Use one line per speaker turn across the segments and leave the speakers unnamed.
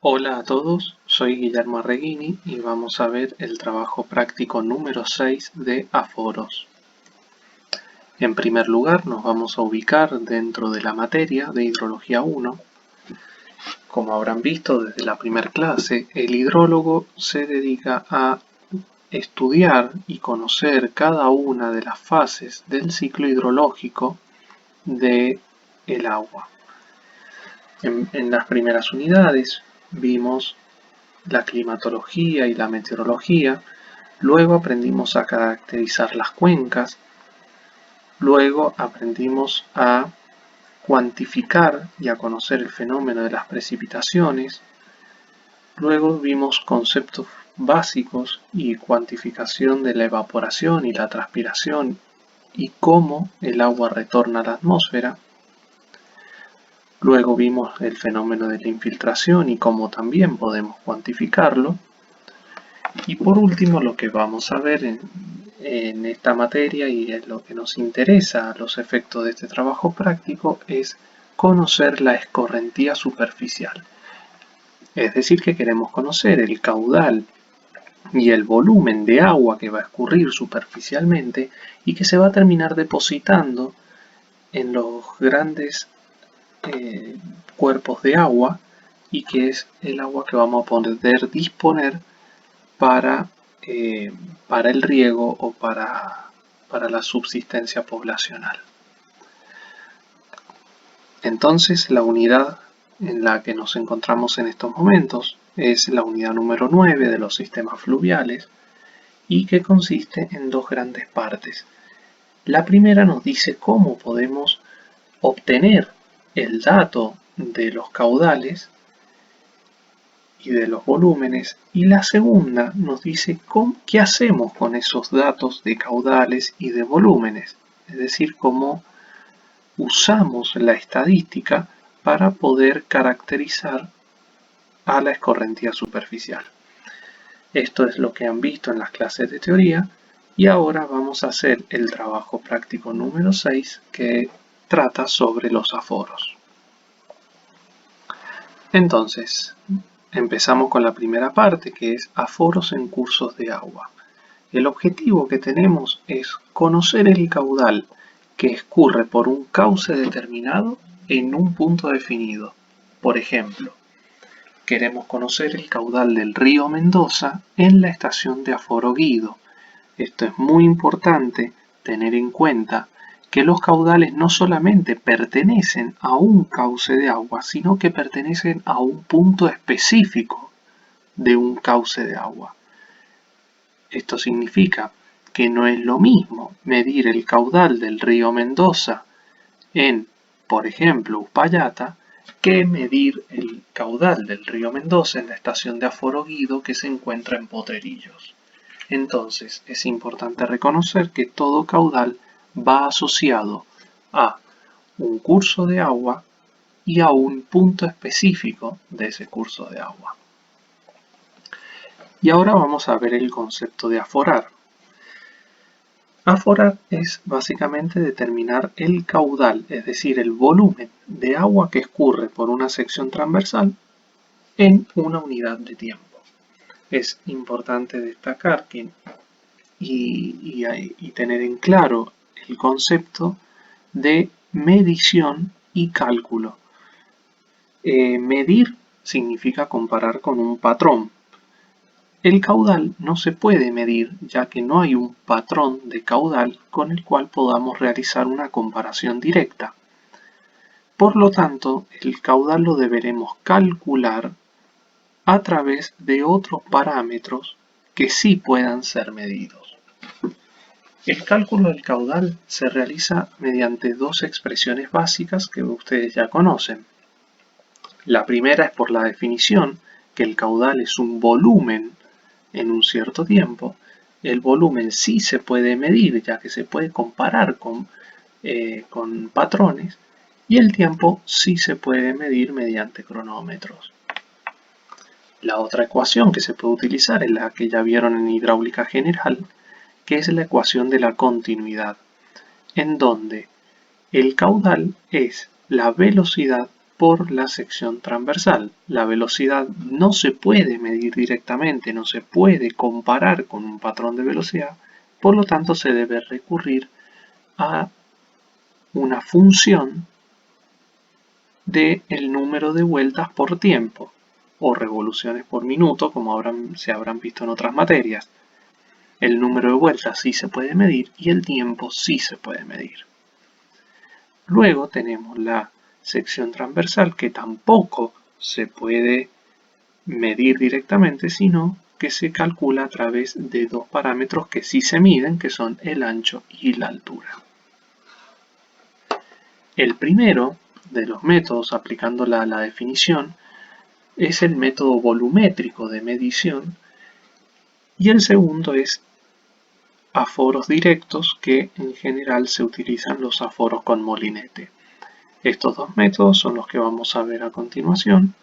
Hola a todos, soy Guillermo Arreguini y vamos a ver el trabajo práctico número 6 de aforos. En primer lugar nos vamos a ubicar dentro de la materia de Hidrología 1. Como habrán visto desde la primera clase, el hidrólogo se dedica a estudiar y conocer cada una de las fases del ciclo hidrológico del agua. En las primeras unidades vimos la climatología y la meteorología, luego aprendimos a caracterizar las cuencas, luego aprendimos a cuantificar y a conocer el fenómeno de las precipitaciones, luego vimos conceptos básicos y cuantificación de la evaporación y la transpiración y cómo el agua retorna a la atmósfera. Luego vimos el fenómeno de la infiltración y cómo también podemos cuantificarlo. Y por último, lo que vamos a ver en esta materia y en lo que nos interesa a los efectos de este trabajo práctico es conocer la escorrentía superficial. Es decir, que queremos conocer el caudal y el volumen de agua que va a escurrir superficialmente y que se va a terminar depositando en los grandes cuerpos de agua y que es el agua que vamos a poder disponer para el riego o para la subsistencia poblacional. Entonces, la unidad en la que nos encontramos en estos momentos es la unidad número 9 de los sistemas fluviales y que consiste en dos grandes partes. La primera nos dice cómo podemos obtener el dato de los caudales y de los volúmenes, y la segunda nos dice qué hacemos con esos datos de caudales y de volúmenes, es decir, cómo usamos la estadística para poder caracterizar a la escorrentía superficial. Esto es lo que han visto en las clases de teoría y ahora vamos a hacer el trabajo práctico número 6 que trata sobre los aforos. Entonces, empezamos con la primera parte, que es aforos en cursos de agua. El objetivo que tenemos es conocer el caudal que escurre por un cauce determinado en un punto definido. Por ejemplo, queremos conocer el caudal del río Mendoza en la estación de Aforo Guido. Esto es muy importante tener en cuenta que los caudales no solamente pertenecen a un cauce de agua, sino que pertenecen a un punto específico de un cauce de agua. Esto significa que no es lo mismo medir el caudal del río Mendoza en, por ejemplo, Uspallata, que medir el caudal del río Mendoza en la estación de Aforo Guido que se encuentra en Potrerillos. Entonces, es importante reconocer que todo caudal va asociado a un curso de agua y a un punto específico de ese curso de agua. Y ahora vamos a ver el concepto de aforar. Aforar es básicamente determinar el caudal, es decir, el volumen de agua que escurre por una sección transversal en una unidad de tiempo. Es importante destacar que y tener en claro el concepto de medición y cálculo. Medir significa comparar con un patrón. El caudal no se puede medir ya que no hay un patrón de caudal con el cual podamos realizar una comparación directa. Por lo tanto, el caudal lo deberemos calcular a través de otros parámetros que sí puedan ser medidos. El cálculo del caudal se realiza mediante dos expresiones básicas que ustedes ya conocen. La primera es por la definición, que el caudal es un volumen en un cierto tiempo. El volumen sí se puede medir, ya que se puede comparar con patrones, y el tiempo sí se puede medir mediante cronómetros. La otra ecuación que se puede utilizar es la que ya vieron en hidráulica general, que es la ecuación de la continuidad, en donde el caudal es la velocidad por la sección transversal. La velocidad no se puede medir directamente, no se puede comparar con un patrón de velocidad, por lo tanto se debe recurrir a una función del número de vueltas por tiempo o revoluciones por minuto, como se habrán visto en otras materias. El número de vueltas sí se puede medir y el tiempo sí se puede medir. Luego tenemos la sección transversal, que tampoco se puede medir directamente, sino que se calcula a través de dos parámetros que sí se miden, que son el ancho y la altura. El primero de los métodos, aplicando la definición, es el método volumétrico de medición, y el segundo es aforos directos, que en general se utilizan los aforos con molinete. Estos dos métodos son los que vamos a ver a continuación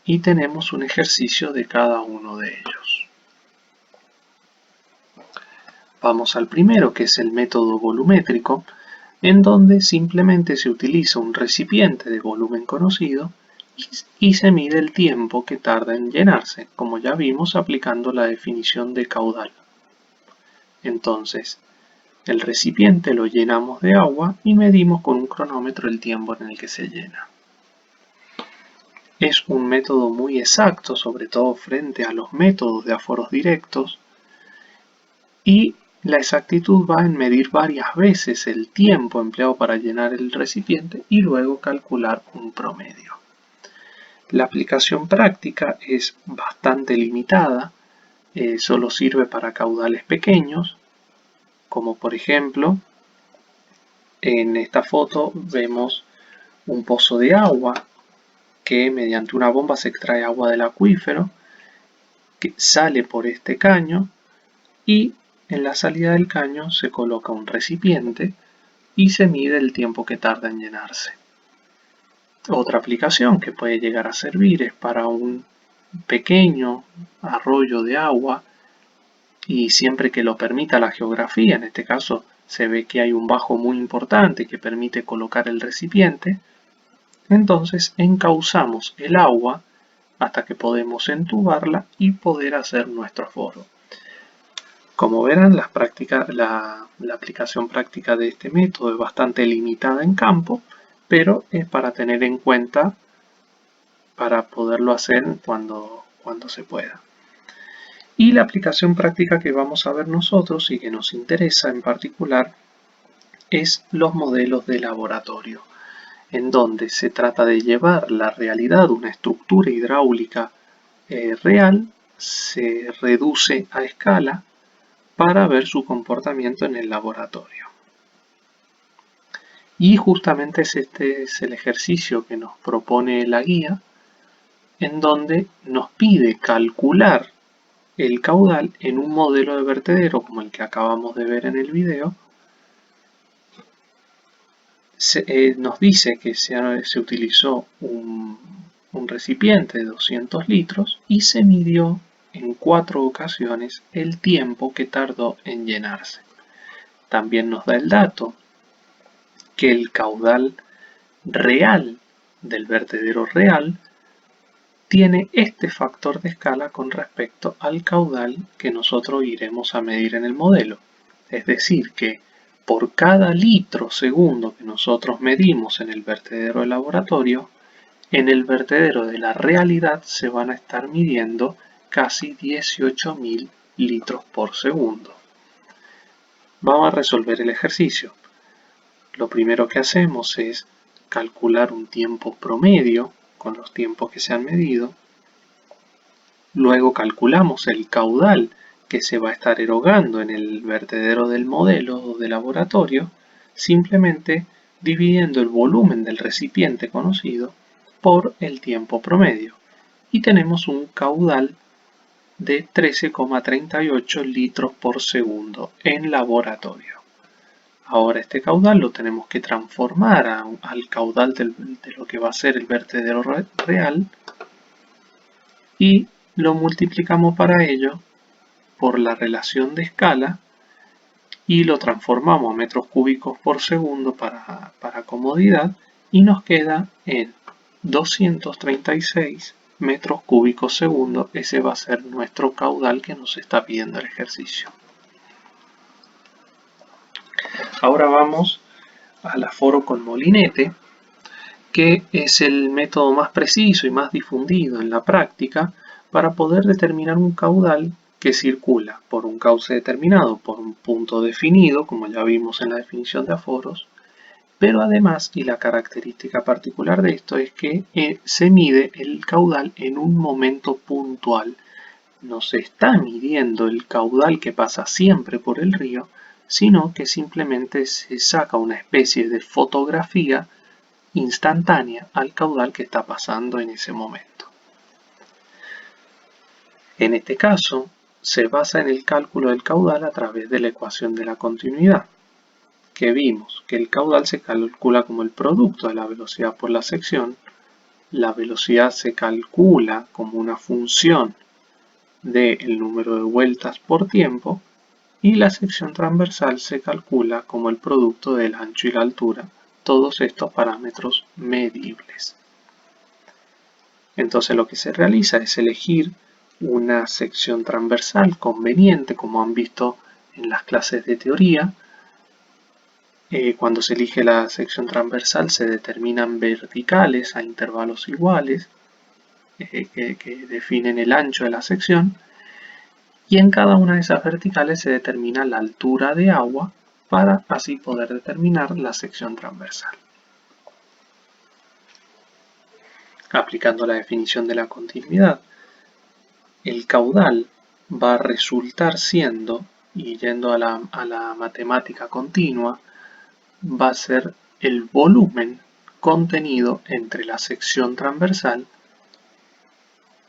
y tenemos un ejercicio de cada uno de ellos. Vamos al primero, que es el método volumétrico, en donde simplemente se utiliza un recipiente de volumen conocido y se mide el tiempo que tarda en llenarse, como ya vimos aplicando la definición de caudal. Entonces, el recipiente lo llenamos de agua y medimos con un cronómetro el tiempo en el que se llena. Es un método muy exacto, sobre todo frente a los métodos de aforos directos, y la exactitud va en medir varias veces el tiempo empleado para llenar el recipiente y luego calcular un promedio. La aplicación práctica es bastante limitada, solo sirve para caudales pequeños, como por ejemplo, en esta foto vemos un pozo de agua que mediante una bomba se extrae agua del acuífero, que sale por este caño y en la salida del caño se coloca un recipiente y se mide el tiempo que tarda en llenarse. Otra aplicación que puede llegar a servir es para un pequeño arroyo de agua, y siempre que lo permita la geografía, en este caso se ve que hay un bajo muy importante que permite colocar el recipiente, entonces encauzamos el agua hasta que podemos entubarla y poder hacer nuestro aforo. Como verán, la aplicación práctica de este método es bastante limitada en campo, pero es para tener en cuenta para poderlo hacer cuando se pueda. Y la aplicación práctica que vamos a ver nosotros y que nos interesa en particular es los modelos de laboratorio, en donde se trata de llevar la realidad de una estructura hidráulica real, se reduce a escala para ver su comportamiento en el laboratorio. Y justamente este es el ejercicio que nos propone la guía, en donde nos pide calcular el caudal en un modelo de vertedero como el que acabamos de ver en el video. Nos dice que se utilizó un recipiente de 200 litros y se midió en 4 ocasiones el tiempo que tardó en llenarse. También nos da el dato que el caudal real del vertedero real tiene este factor de escala con respecto al caudal que nosotros iremos a medir en el modelo. Es decir, que por cada litro segundo que nosotros medimos en el vertedero de laboratorio, en el vertedero de la realidad se van a estar midiendo casi 18.000 litros por segundo. Vamos a resolver el ejercicio. Lo primero que hacemos es calcular un tiempo promedio con los tiempos que se han medido. Luego calculamos el caudal que se va a estar erogando en el vertedero del modelo o de laboratorio, simplemente dividiendo el volumen del recipiente conocido por el tiempo promedio. Y tenemos un caudal de 13,38 litros por segundo en laboratorio. Ahora este caudal lo tenemos que transformar al caudal de lo que va a ser el vertedero real y lo multiplicamos para ello por la relación de escala y lo transformamos a metros cúbicos por segundo para comodidad y nos queda en 236 metros cúbicos segundo. Ese va a ser nuestro caudal que nos está pidiendo el ejercicio. Ahora vamos al aforo con molinete, que es el método más preciso y más difundido en la práctica para poder determinar un caudal que circula por un cauce determinado, por un punto definido, como ya vimos en la definición de aforos, pero además, y la característica particular de esto es que se mide el caudal en un momento puntual. No se está midiendo el caudal que pasa siempre por el río, sino que simplemente se saca una especie de fotografía instantánea al caudal que está pasando en ese momento. En este caso, se basa en el cálculo del caudal a través de la ecuación de la continuidad, que vimos que el caudal se calcula como el producto de la velocidad por la sección, la velocidad se calcula como una función del número de vueltas por tiempo y la sección transversal se calcula como el producto del ancho y la altura, todos estos parámetros medibles. Entonces lo que se realiza es elegir una sección transversal conveniente, como han visto en las clases de teoría. Cuando se elige la sección transversal se determinan verticales a intervalos iguales que definen el ancho de la sección, y en cada una de esas verticales se determina la altura de agua para así poder determinar la sección transversal. Aplicando la definición de la continuidad, el caudal va a resultar siendo, y yendo a la matemática continua, va a ser el volumen contenido entre la sección transversal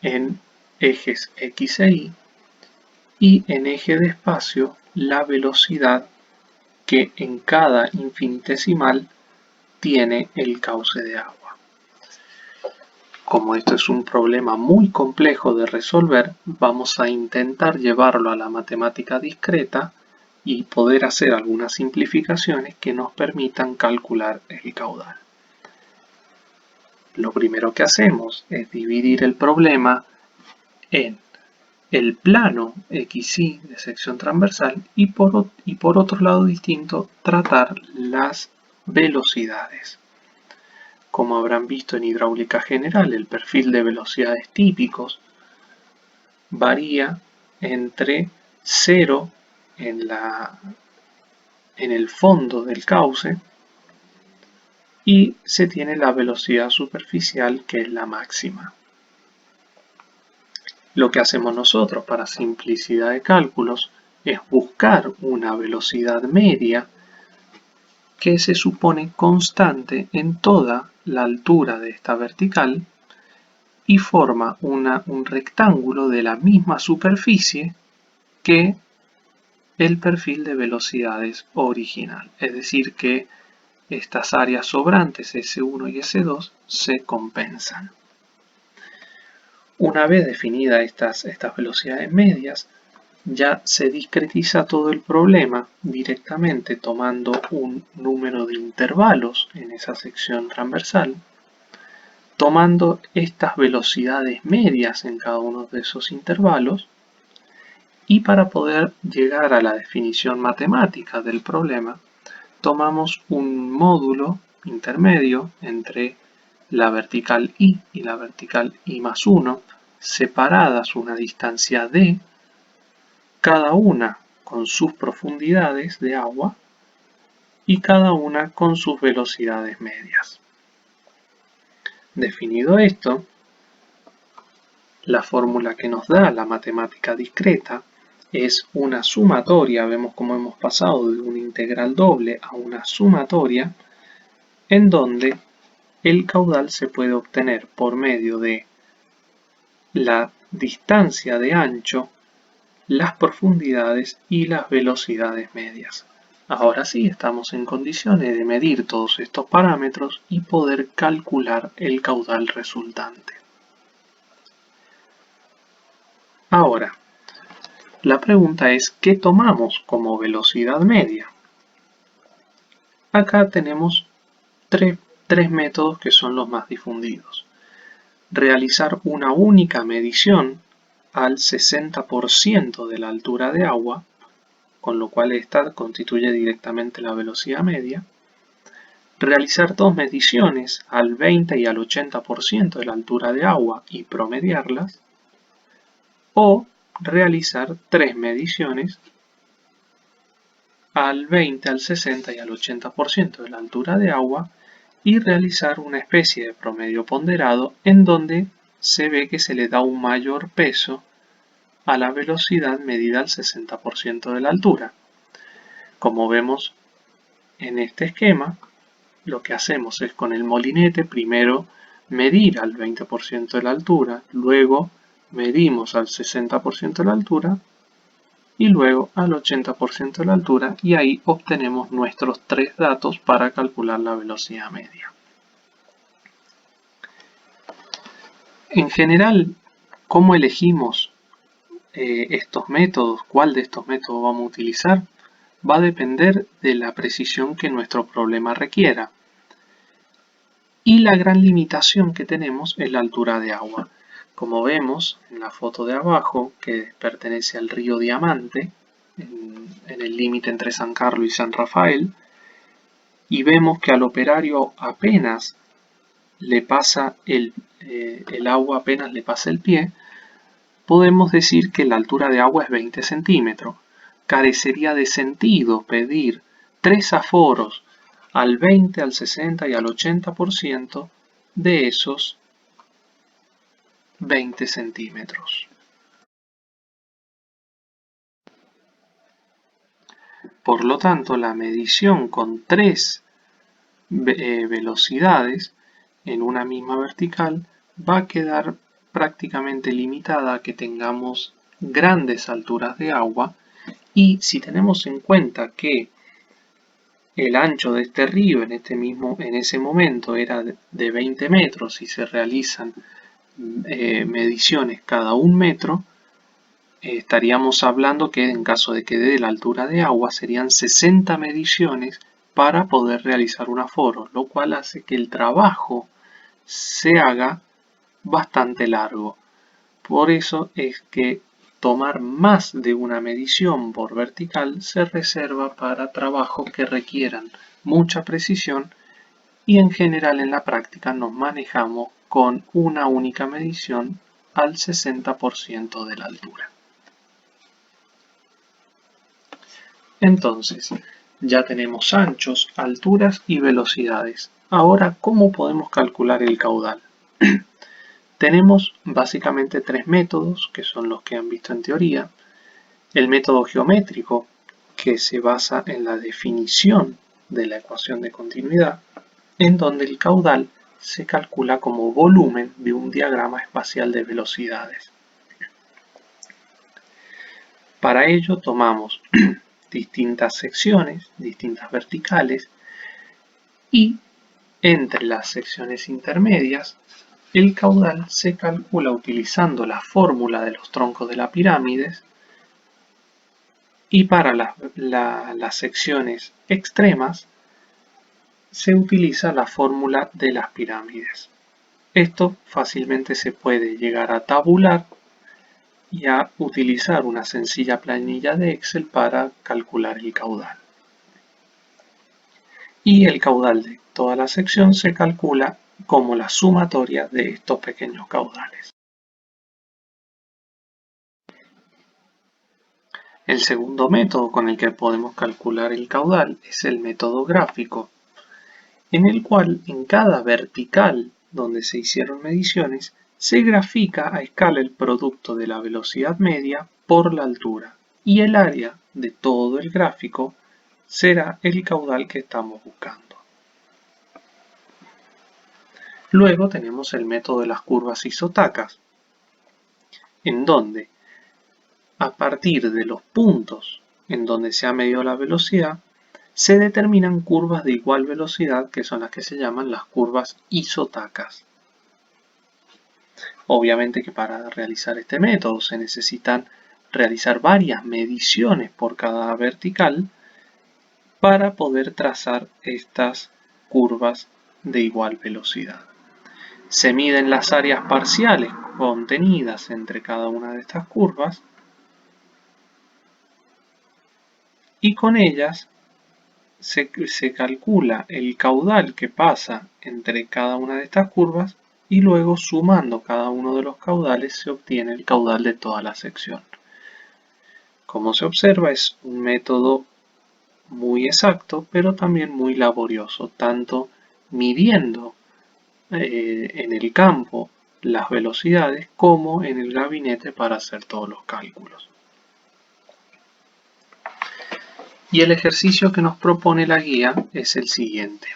en ejes X e Y y en eje de espacio la velocidad que en cada infinitesimal tiene el cauce de agua. Como esto es un problema muy complejo de resolver, vamos a intentar llevarlo a la matemática discreta y poder hacer algunas simplificaciones que nos permitan calcular el caudal. Lo primero que hacemos es dividir el problema en el plano XY de sección transversal y por otro lado distinto tratar las velocidades. Como habrán visto en hidráulica general, el perfil de velocidades típicos varía entre 0 en el fondo del cauce y se tiene la velocidad superficial, que es la máxima. Lo que hacemos nosotros para simplicidad de cálculos es buscar una velocidad media que se supone constante en toda la altura de esta vertical y forma un rectángulo de la misma superficie que el perfil de velocidades original. Es decir, que estas áreas sobrantes S1 y S2 se compensan. Una vez definidas estas velocidades medias, ya se discretiza todo el problema directamente tomando un número de intervalos en esa sección transversal, tomando estas velocidades medias en cada uno de esos intervalos, y para poder llegar a la definición matemática del problema, tomamos un módulo intermedio entre la vertical y la vertical I más 1, separadas una distancia d, cada una con sus profundidades de agua y cada una con sus velocidades medias. Definido esto, la fórmula que nos da la matemática discreta es una sumatoria. Vemos cómo hemos pasado de una integral doble a una sumatoria, en donde el caudal se puede obtener por medio de la distancia de ancho, las profundidades y las velocidades medias. Ahora sí, estamos en condiciones de medir todos estos parámetros y poder calcular el caudal resultante. Ahora, la pregunta es, ¿qué tomamos como velocidad media? Acá tenemos tres tres métodos que son los más difundidos. Realizar una única medición al 60% de la altura de agua, con lo cual esta constituye directamente la velocidad media. Realizar dos mediciones al 20 y al 80% de la altura de agua y promediarlas. O realizar tres mediciones al 20, al 60 y al 80% de la altura de agua y realizar una especie de promedio ponderado en donde se ve que se le da un mayor peso a la velocidad medida al 60% de la altura. Como vemos en este esquema, lo que hacemos es con el molinete primero medir al 20% de la altura, luego medimos al 60% de la altura y luego al 80% de la altura, y ahí obtenemos nuestros tres datos para calcular la velocidad media. En general, ¿cómo elegimos estos métodos? ¿Cuál de estos métodos vamos a utilizar? Va a depender de la precisión que nuestro problema requiera. Y la gran limitación que tenemos es la altura de agua. Como vemos en la foto de abajo, que pertenece al río Diamante, en el límite entre San Carlos y San Rafael, y vemos que al operario apenas le pasa el agua apenas le pasa el pie, podemos decir que la altura de agua es 20 centímetros. Carecería de sentido pedir tres aforos al 20, al 60 y al 80% de esos 20 centímetros. Por lo tanto, la medición con tres velocidades en una misma vertical va a quedar prácticamente limitada a que tengamos grandes alturas de agua, y si tenemos en cuenta que el ancho de este río en ese momento era de 20 metros y se realizan mediciones cada 1 metro, estaríamos hablando que en caso de que dé la altura de agua serían 60 mediciones para poder realizar un aforo, lo cual hace que el trabajo se haga bastante largo. Por eso es que tomar más de una medición por vertical se reserva para trabajos que requieran mucha precisión, y en general en la práctica nos manejamos con una única medición al 60% de la altura. Entonces, ya tenemos anchos, alturas y velocidades. Ahora, ¿cómo podemos calcular el caudal? Tenemos básicamente tres métodos, que son los que han visto en teoría. El método geométrico, que se basa en la definición de la ecuación de continuidad, en donde el caudal se calcula como volumen de un diagrama espacial de velocidades. Para ello tomamos distintas secciones, distintas verticales, y entre las secciones intermedias el caudal se calcula utilizando la fórmula de los troncos de la pirámide, y para las secciones extremas se utiliza la fórmula de las pirámides. Esto fácilmente se puede llegar a tabular y a utilizar una sencilla planilla de Excel para calcular el caudal. Y el caudal de toda la sección se calcula como la sumatoria de estos pequeños caudales. El segundo método con el que podemos calcular el caudal es el método gráfico, en el cual en cada vertical donde se hicieron mediciones se grafica a escala el producto de la velocidad media por la altura, y el área de todo el gráfico será el caudal que estamos buscando. Luego tenemos el método de las curvas isotacas, en donde a partir de los puntos en donde se ha medido la velocidad se determinan curvas de igual velocidad, que son las que se llaman las curvas isotacas. Obviamente que para realizar este método se necesitan realizar varias mediciones por cada vertical para poder trazar estas curvas de igual velocidad. Se miden las áreas parciales contenidas entre cada una de estas curvas y con ellas se calcula el caudal que pasa entre cada una de estas curvas y luego sumando cada uno de los caudales se obtiene el caudal de toda la sección. Como se observa, es un método muy exacto, pero también muy laborioso, tanto midiendo en el campo las velocidades como en el gabinete para hacer todos los cálculos. Y el ejercicio que nos propone la guía es el siguiente.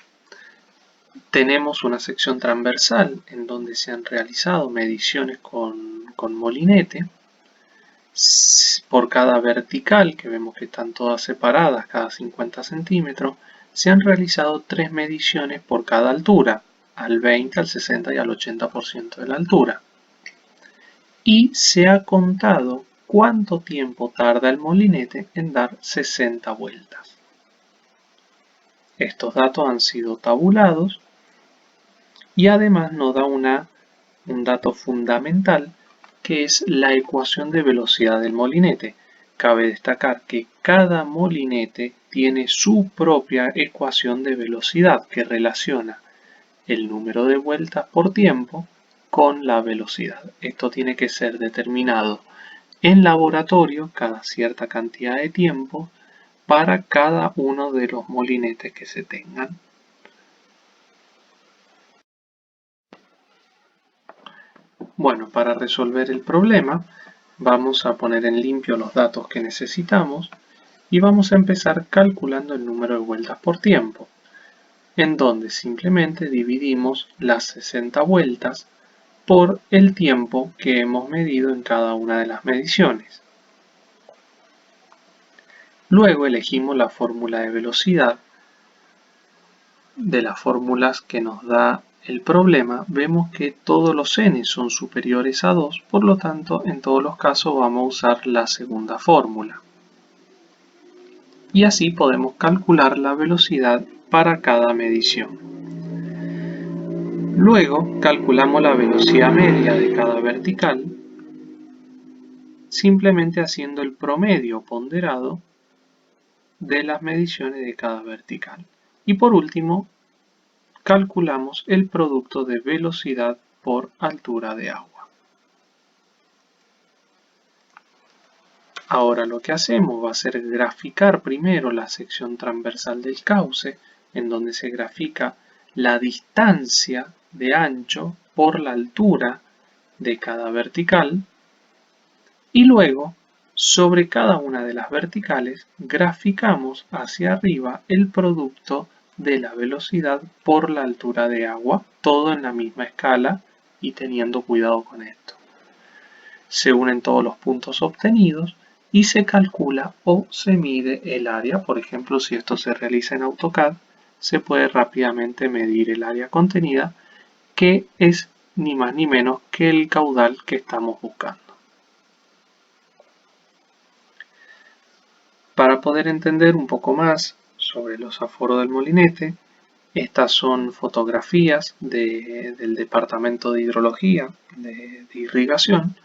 Tenemos una sección transversal en donde se han realizado mediciones con molinete. Por cada vertical, que vemos que están todas separadas cada 50 centímetros, se han realizado 3 mediciones por cada altura, al 20, al 60 y al 80% de la altura. Y se ha contado cuánto tiempo tarda el molinete en dar 60 vueltas. Estos datos han sido tabulados y además nos da un dato fundamental que es la ecuación de velocidad del molinete. Cabe destacar que cada molinete tiene su propia ecuación de velocidad que relaciona el número de vueltas por tiempo con la velocidad. Esto tiene que ser determinado en laboratorio cada cierta cantidad de tiempo para cada uno de los molinetes que se tengan. Bueno, para resolver el problema vamos a poner en limpio los datos que necesitamos y vamos a empezar calculando el número de vueltas por tiempo, en donde simplemente dividimos las 60 vueltas por el tiempo que hemos medido en cada una de las mediciones. Luego elegimos la fórmula de velocidad. De las fórmulas que nos da el problema, vemos que todos los n son superiores a 2, por lo tanto, en todos los casos vamos a usar la segunda fórmula. Y así podemos calcular la velocidad para cada medición. Luego, calculamos la velocidad media de cada vertical, simplemente haciendo el promedio ponderado de las mediciones de cada vertical. Y por último, calculamos el producto de velocidad por altura de agua. Ahora lo que hacemos va a ser graficar primero la sección transversal del cauce, en donde se grafica la distancia de ancho por la altura de cada vertical, y luego sobre cada una de las verticales graficamos hacia arriba el producto de la velocidad por la altura de agua, todo en la misma escala y teniendo cuidado con esto. Se unen todos los puntos obtenidos y se calcula o se mide el área. Por ejemplo, si esto se realiza en AutoCAD, se puede rápidamente medir el área contenida, que es ni más ni menos que el caudal que estamos buscando. Para poder entender un poco más sobre los aforos del molinete, estas son fotografías del Departamento de Hidrología, de Irrigación,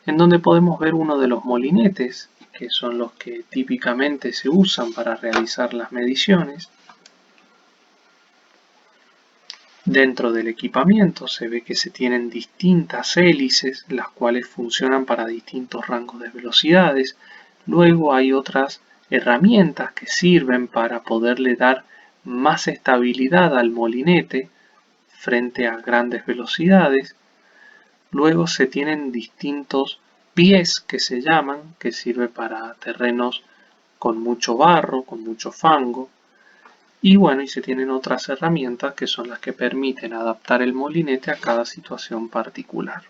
en donde podemos ver uno de los molinetes, que son los que típicamente se usan para realizar las mediciones. Dentro del equipamiento se ve que se tienen distintas hélices, las cuales funcionan para distintos rangos de velocidades. Luego hay otras herramientas que sirven para poderle dar más estabilidad al molinete frente a grandes velocidades. Luego se tienen distintos pies que se llaman, que sirve para terrenos con mucho barro, con mucho fango. Y bueno, y se tienen otras herramientas que son las que permiten adaptar el molinete a cada situación particular.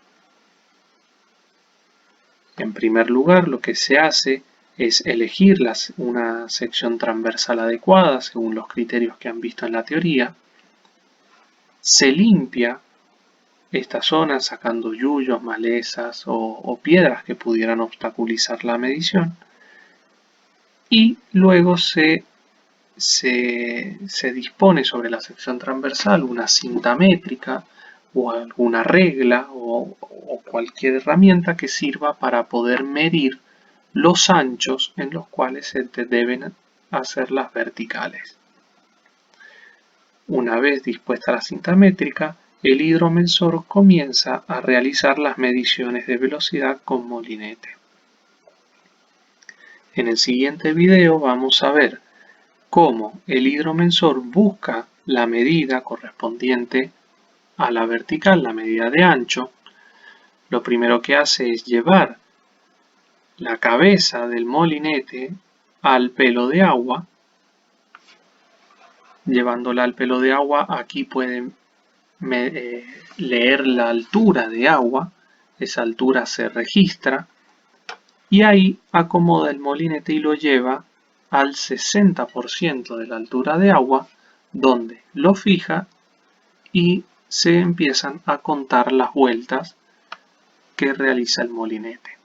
En primer lugar, lo que se hace es elegir una sección transversal adecuada según los criterios que han visto en la teoría. Se limpia esta zona sacando yuyos, malezas o piedras que pudieran obstaculizar la medición. Y luego se se dispone sobre la sección transversal una cinta métrica o alguna regla o cualquier herramienta que sirva para poder medir los anchos en los cuales se deben hacer las verticales. Una vez dispuesta la cinta métrica, el hidromensor comienza a realizar las mediciones de velocidad con molinete. En el siguiente video vamos a ver cómo el hidromensor busca la medida correspondiente a la vertical, la medida de ancho. Lo primero que hace es llevar la cabeza del molinete al pelo de agua. Llevándola al pelo de agua, aquí pueden leer la altura de agua. Esa altura se registra y ahí acomoda el molinete y lo lleva al 60% de la altura de agua, donde lo fija y se empiezan a contar las vueltas que realiza el molinete.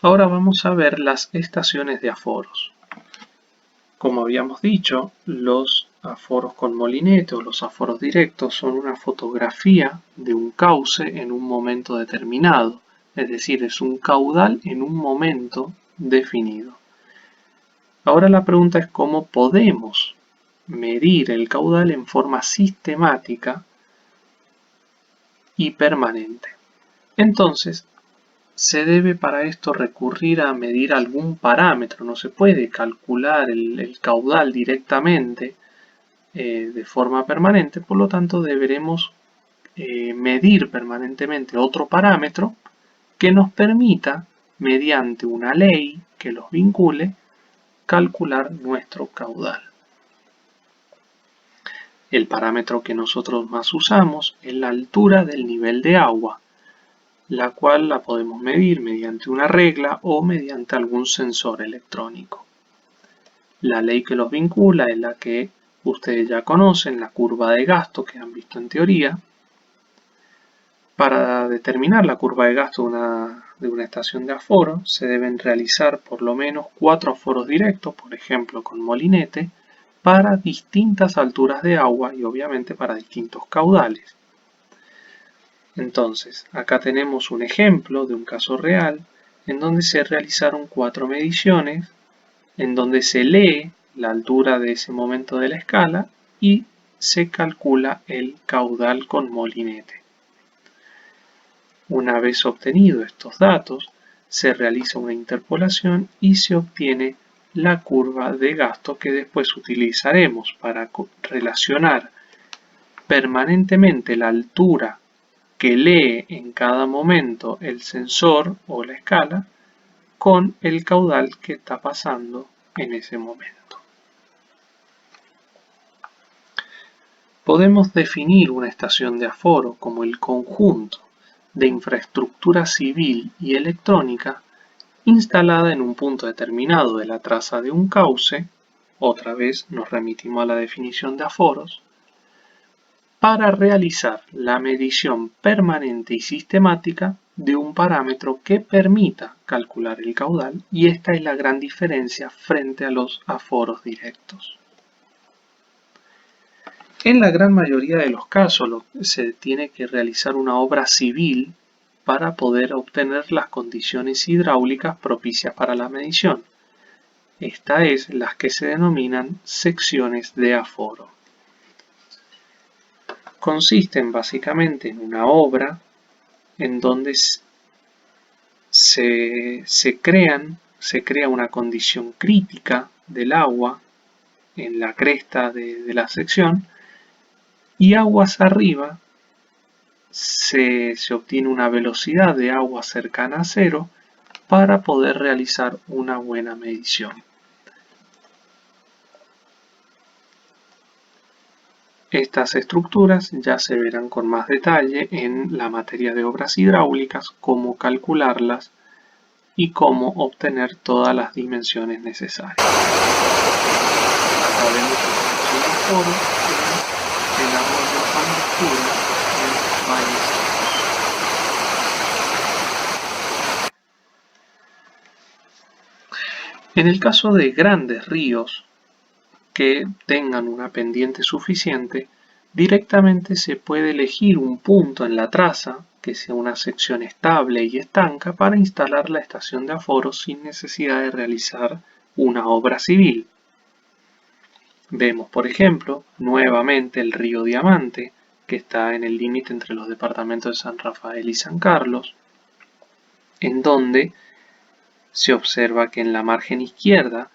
Ahora vamos a ver las estaciones de aforos. Como habíamos dicho, los aforos con molinete o los aforos directos son una fotografía de un cauce en un momento determinado, es decir, es un caudal en un momento definido. Ahora la pregunta es cómo podemos medir el caudal en forma sistemática y permanente. Entonces, se debe para esto recurrir a medir algún parámetro. No se puede calcular el caudal directamente de forma permanente, por lo tanto deberemos medir permanentemente otro parámetro que nos permita, mediante una ley que los vincule, calcular nuestro caudal. El parámetro que nosotros más usamos es la altura del nivel de agua, la cual la podemos medir mediante una regla o mediante algún sensor electrónico. La ley que los vincula es la que ustedes ya conocen, la curva de gasto que han visto en teoría. Para determinar la curva de gasto de una estación de aforo, se deben realizar por lo menos 4 aforos directos, por ejemplo con molinete, para distintas alturas de agua y obviamente para distintos caudales. Entonces, acá tenemos un ejemplo de un caso real en donde se realizaron 4 mediciones, en donde se lee la altura de ese momento de la escala y se calcula el caudal con molinete. Una vez obtenidos estos datos, se realiza una interpolación y se obtiene la curva de gasto que después utilizaremos para relacionar permanentemente la altura que lee en cada momento el sensor o la escala con el caudal que está pasando en ese momento. Podemos definir una estación de aforo como el conjunto de infraestructura civil y electrónica instalada en un punto determinado de la traza de un cauce, otra vez nos remitimos a la definición de aforos, para realizar la medición permanente y sistemática de un parámetro que permita calcular el caudal, y esta es la gran diferencia frente a los aforos directos. En la gran mayoría de los casos se tiene que realizar una obra civil para poder obtener las condiciones hidráulicas propicias para la medición. Esta es las que se denominan secciones de aforo. Consisten básicamente en una obra en donde se crea una condición crítica del agua en la cresta de la sección, y aguas arriba se obtiene una velocidad de agua cercana a cero para poder realizar una buena medición. Estas estructuras ya se verán con más detalle en la materia de obras hidráulicas, cómo calcularlas y cómo obtener todas las dimensiones necesarias. Acá vemos el foro en el arroyo Angostura en Valle Seco. En el caso de grandes ríos que tengan una pendiente suficiente, directamente se puede elegir un punto en la traza que sea una sección estable y estanca para instalar la estación de aforo sin necesidad de realizar una obra civil. Vemos, por ejemplo, nuevamente el río Diamante, que está en el límite entre los departamentos de San Rafael y San Carlos, en donde se observa que en la margen izquierda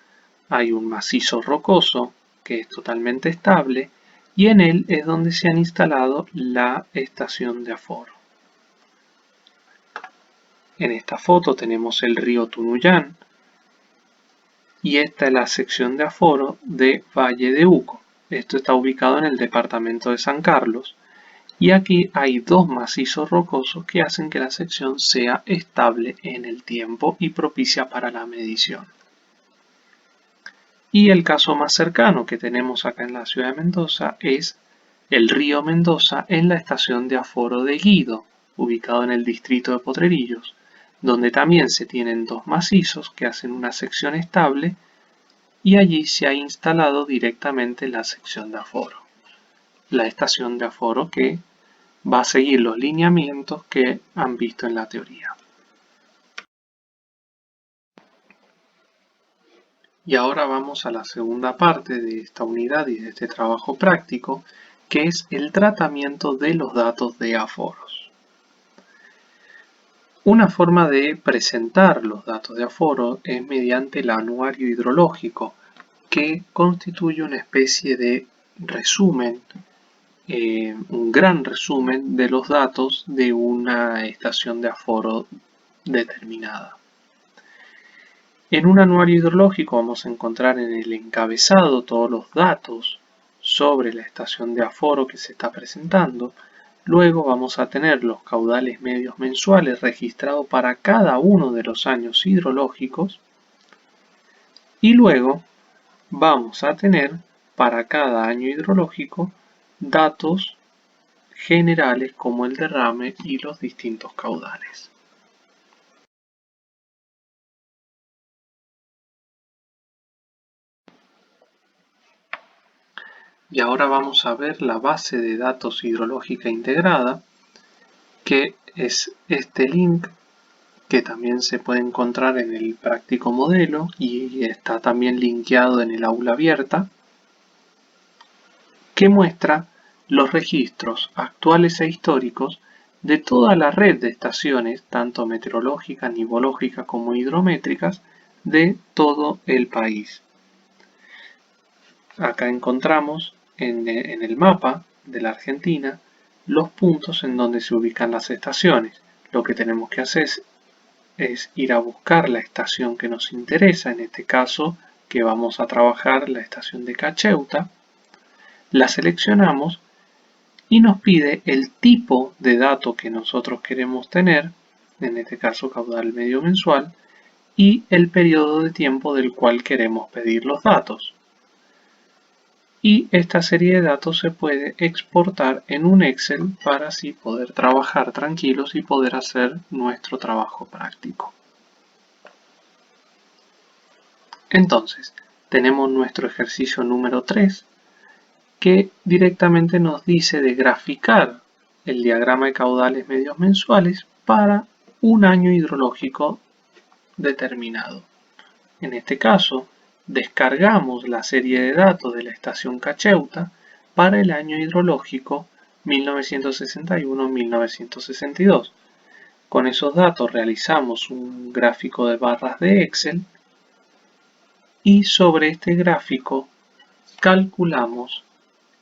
hay un macizo rocoso que es totalmente estable y en él es donde se han instalado la estación de aforo. En esta foto tenemos el río Tunuyán y esta es la sección de aforo de Valle de Uco. Esto está ubicado en el departamento de San Carlos y aquí hay dos macizos rocosos que hacen que la sección sea estable en el tiempo y propicia para la medición. Y el caso más cercano que tenemos acá en la ciudad de Mendoza es el río Mendoza en la estación de aforo de Guido, ubicado en el distrito de Potrerillos, donde también se tienen dos macizos que hacen una sección estable y allí se ha instalado directamente la sección de aforo, la estación de aforo que va a seguir los lineamientos que han visto en la teoría. Y ahora vamos a la segunda parte de esta unidad y de este trabajo práctico, que es el tratamiento de los datos de aforos. Una forma de presentar los datos de aforo es mediante el anuario hidrológico, que constituye una especie de resumen, un gran resumen de los datos de una estación de aforo determinada. En un anuario hidrológico vamos a encontrar en el encabezado todos los datos sobre la estación de aforo que se está presentando. Luego vamos a tener los caudales medios mensuales registrados para cada uno de los años hidrológicos. Y luego vamos a tener para cada año hidrológico datos generales como el derrame y los distintos caudales. Y ahora vamos a ver la base de datos hidrológica integrada, que es este link que también se puede encontrar en el práctico modelo y está también linkeado en el aula abierta, que muestra los registros actuales e históricos de toda la red de estaciones, tanto meteorológicas, nivológicas como hidrométricas, de todo el país. Acá encontramos en el mapa de la Argentina los puntos en donde se ubican las estaciones. Lo que tenemos que hacer es ir a buscar la estación que nos interesa, en este caso que vamos a trabajar la estación de Cacheuta, la seleccionamos y nos pide el tipo de dato que nosotros queremos tener, en este caso caudal medio mensual, y el periodo de tiempo del cual queremos pedir los datos. Y esta serie de datos se puede exportar en un Excel para así poder trabajar tranquilos y poder hacer nuestro trabajo práctico. Entonces, tenemos nuestro ejercicio número 3 que directamente nos dice de graficar el diagrama de caudales medios mensuales para un año hidrológico determinado. En este caso, descargamos la serie de datos de la estación Cacheuta para el año hidrológico 1961-1962. Con esos datos realizamos un gráfico de barras de Excel y sobre este gráfico calculamos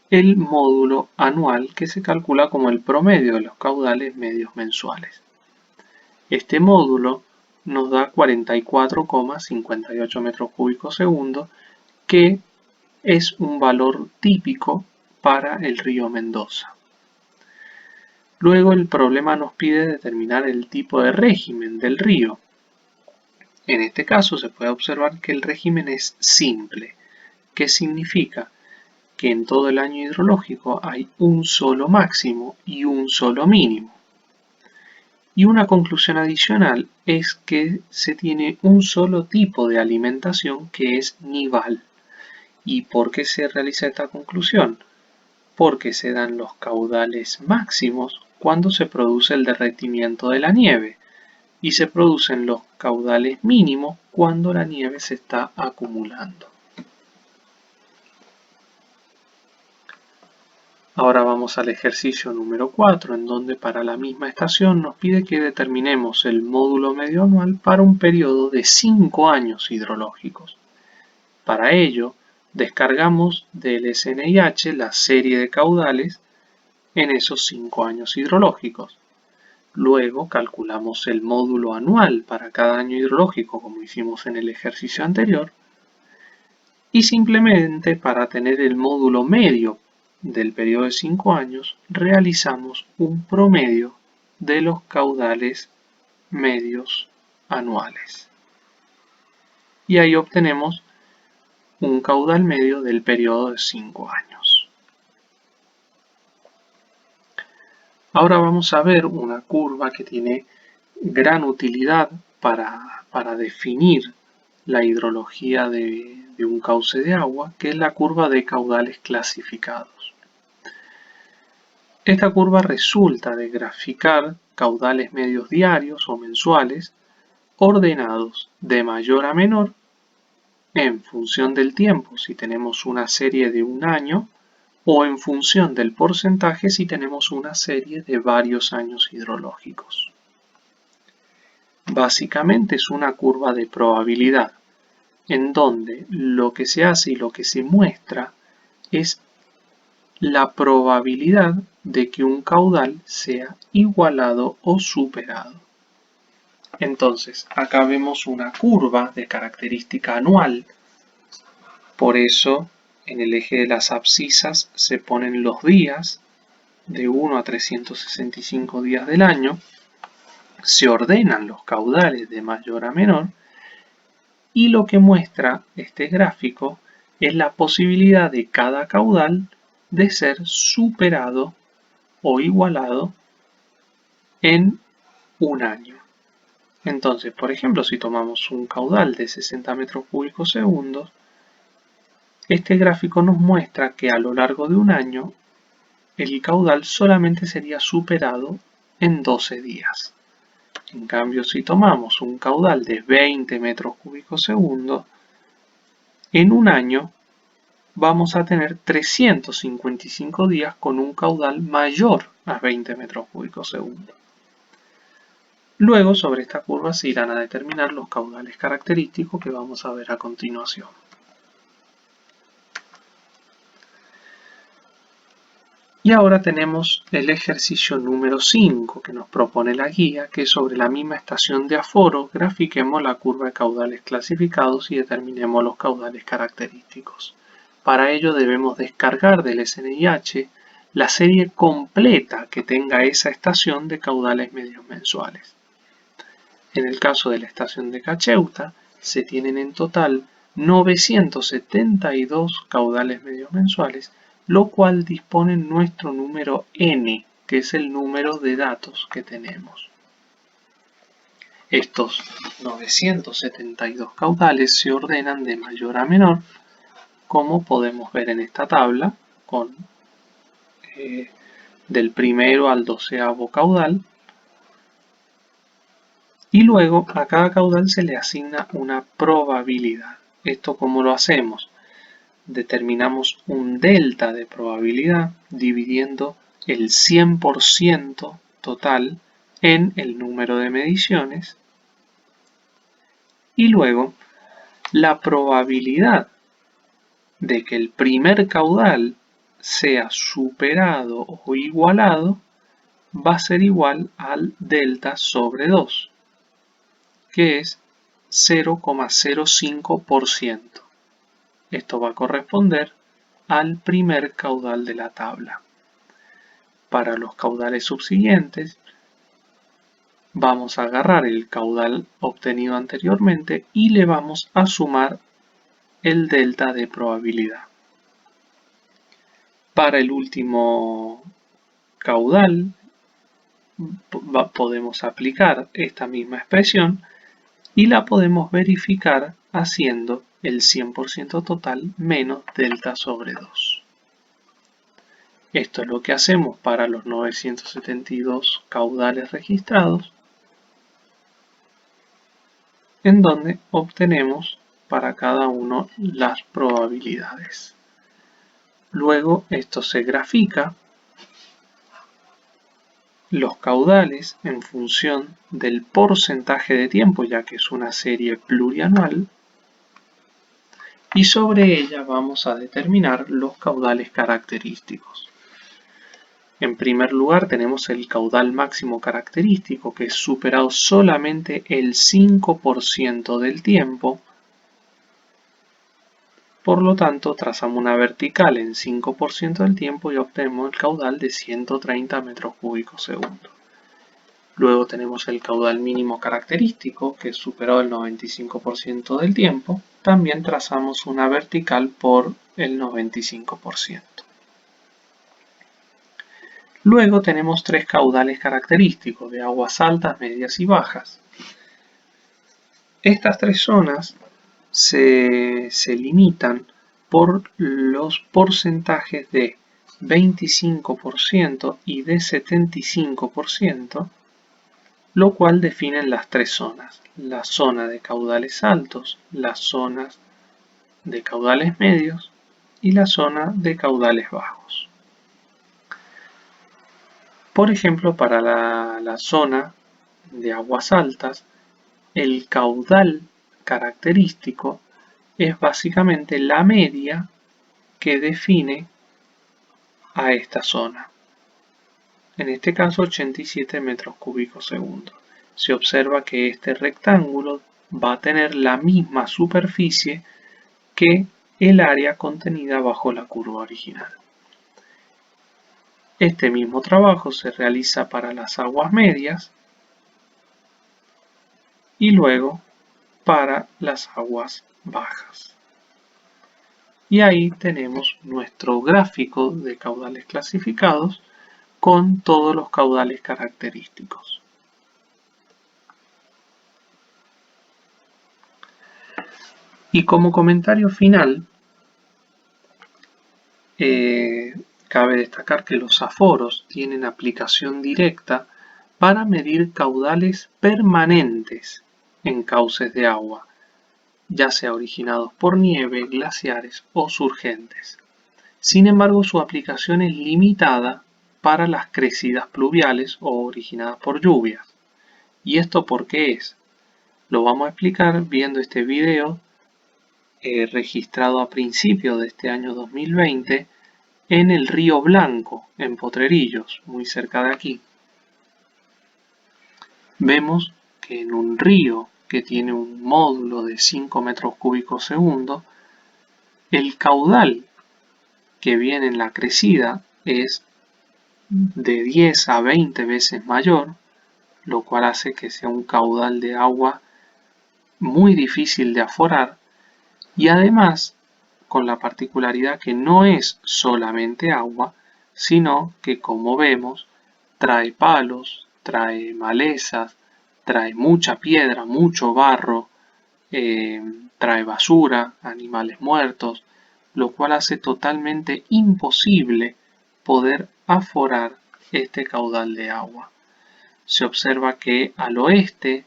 el módulo anual que se calcula como el promedio de los caudales medios mensuales. Este módulo nos da 44,58 metros cúbicos segundo, que es un valor típico para el río Mendoza. Luego el problema nos pide determinar el tipo de régimen del río. En este caso se puede observar que el régimen es simple. ¿Qué significa? Que en todo el año hidrológico hay un solo máximo y un solo mínimo. Y una conclusión adicional es que se tiene un solo tipo de alimentación, que es nival. ¿Y por qué se realiza esta conclusión? Porque se dan los caudales máximos cuando se produce el derretimiento de la nieve y se producen los caudales mínimos cuando la nieve se está acumulando. Ahora vamos al ejercicio número 4, en donde para la misma estación nos pide que determinemos el módulo medio anual para un periodo de 5 años hidrológicos. Para ello, descargamos del SNIH la serie de caudales en esos 5 años hidrológicos. Luego calculamos el módulo anual para cada año hidrológico, como hicimos en el ejercicio anterior, y simplemente para tener el módulo medio del periodo de 5 años, realizamos un promedio de los caudales medios anuales. Y ahí obtenemos un caudal medio del periodo de 5 años. Ahora vamos a ver una curva que tiene gran utilidad para definir la hidrología de un cauce de agua, que es la curva de caudales clasificados. Esta curva resulta de graficar caudales medios diarios o mensuales ordenados de mayor a menor en función del tiempo si tenemos una serie de un año o en función del porcentaje si tenemos una serie de varios años hidrológicos. Básicamente es una curva de probabilidad en donde lo que se hace y lo que se muestra es la probabilidad de que un caudal sea igualado o superado. Entonces, acá vemos una curva de característica anual. Por eso, en el eje de las abscisas se ponen los días de 1 a 365 días del año. Se ordenan los caudales de mayor a menor. Y lo que muestra este gráfico es la posibilidad de cada caudal de ser superado o igualado en un año. Entonces, por ejemplo, si tomamos un caudal de 60 metros cúbicos segundos, este gráfico nos muestra que a lo largo de un año el caudal solamente sería superado en 12 días. En cambio, si tomamos un caudal de 20 metros cúbicos segundos, en un año vamos a tener 355 días con un caudal mayor a 20 metros cúbicos segundo. Luego, sobre esta curva se irán a determinar los caudales característicos que vamos a ver a continuación. Y ahora tenemos el ejercicio número 5 que nos propone la guía, que sobre la misma estación de aforo grafiquemos la curva de caudales clasificados y determinemos los caudales característicos. Para ello debemos descargar del SNIH la serie completa que tenga esa estación de caudales medios mensuales. En el caso de la estación de Cacheuta, se tienen en total 972 caudales medios mensuales, lo cual dispone nuestro número n, que es el número de datos que tenemos. Estos 972 caudales se ordenan de mayor a menor, como podemos ver en esta tabla, con del primero al 12º caudal, y luego a cada caudal se le asigna una probabilidad. ¿Esto cómo lo hacemos? Determinamos un delta de probabilidad dividiendo el 100% total en el número de mediciones y luego la probabilidad de que el primer caudal sea superado o igualado va a ser igual al delta sobre 2, que es 0,05%. Esto va a corresponder al primer caudal de la tabla. Para los caudales subsiguientes, vamos a agarrar el caudal obtenido anteriormente y le vamos a sumar el delta de probabilidad. Para el último caudal, podemos aplicar esta misma expresión y la podemos verificar haciendo el 100% total menos delta sobre 2. Esto es lo que hacemos para los 972 caudales registrados, en donde obtenemos para cada uno las probabilidades. Luego esto se grafica los caudales en función del porcentaje de tiempo, ya que es una serie plurianual, y sobre ella vamos a determinar los caudales característicos. En primer lugar tenemos el caudal máximo característico, que es superado solamente el 5% del tiempo. Por lo tanto, trazamos una vertical en 5% del tiempo y obtenemos el caudal de 130 metros cúbicos segundo. Luego tenemos el caudal mínimo característico, que es superado el 95% del tiempo. También trazamos una vertical por el 95%. Luego tenemos tres caudales característicos de aguas altas, medias y bajas. Estas tres zonas se limitan por los porcentajes de 25% y de 75%, lo cual definen las tres zonas: la zona de caudales altos, las zonas de caudales medios y la zona de caudales bajos. Por ejemplo, para la zona de aguas altas, el caudal característico es básicamente la media que define a esta zona. En este caso 87 metros cúbicos segundo. Se observa que este rectángulo va a tener la misma superficie que el área contenida bajo la curva original. Este mismo trabajo se realiza para las aguas medias y luego para las aguas bajas. Y ahí tenemos nuestro gráfico de caudales clasificados con todos los caudales característicos. Y como comentario final, cabe destacar que los aforos tienen aplicación directa para medir caudales permanentes en cauces de agua, ya sea originados por nieve, glaciares o surgentes. Sin embargo, su aplicación es limitada para las crecidas pluviales o originadas por lluvias. ¿Y esto por qué es? Lo vamos a explicar viendo este video registrado a principios de este año 2020 en el Río Blanco, en Potrerillos, muy cerca de aquí. Vemos que en un río que tiene un módulo de 5 metros cúbicos segundo, el caudal que viene en la crecida es de 10 a 20 veces mayor, lo cual hace que sea un caudal de agua muy difícil de aforar, y además con la particularidad que no es solamente agua, sino que, como vemos, trae palos, trae malezas, trae mucha piedra, mucho barro, trae basura, animales muertos, lo cual hace totalmente imposible poder aforar este caudal de agua. Se observa que al oeste,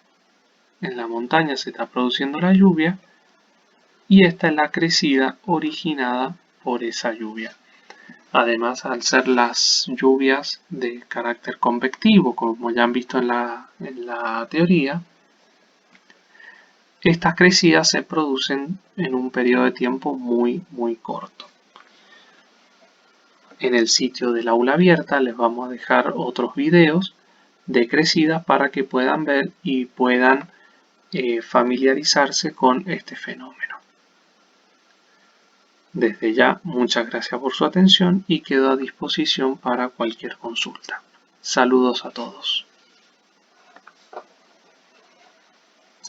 en la montaña, se está produciendo la lluvia, y esta es la crecida originada por esa lluvia. Además, al ser las lluvias de carácter convectivo, como ya han visto en la teoría, estas crecidas se producen en un periodo de tiempo muy corto. En el sitio del aula abierta les vamos a dejar otros videos de crecidas para que puedan ver y puedan familiarizarse con este fenómeno. Desde ya, muchas gracias por su atención y quedo a disposición para cualquier consulta. Saludos a todos.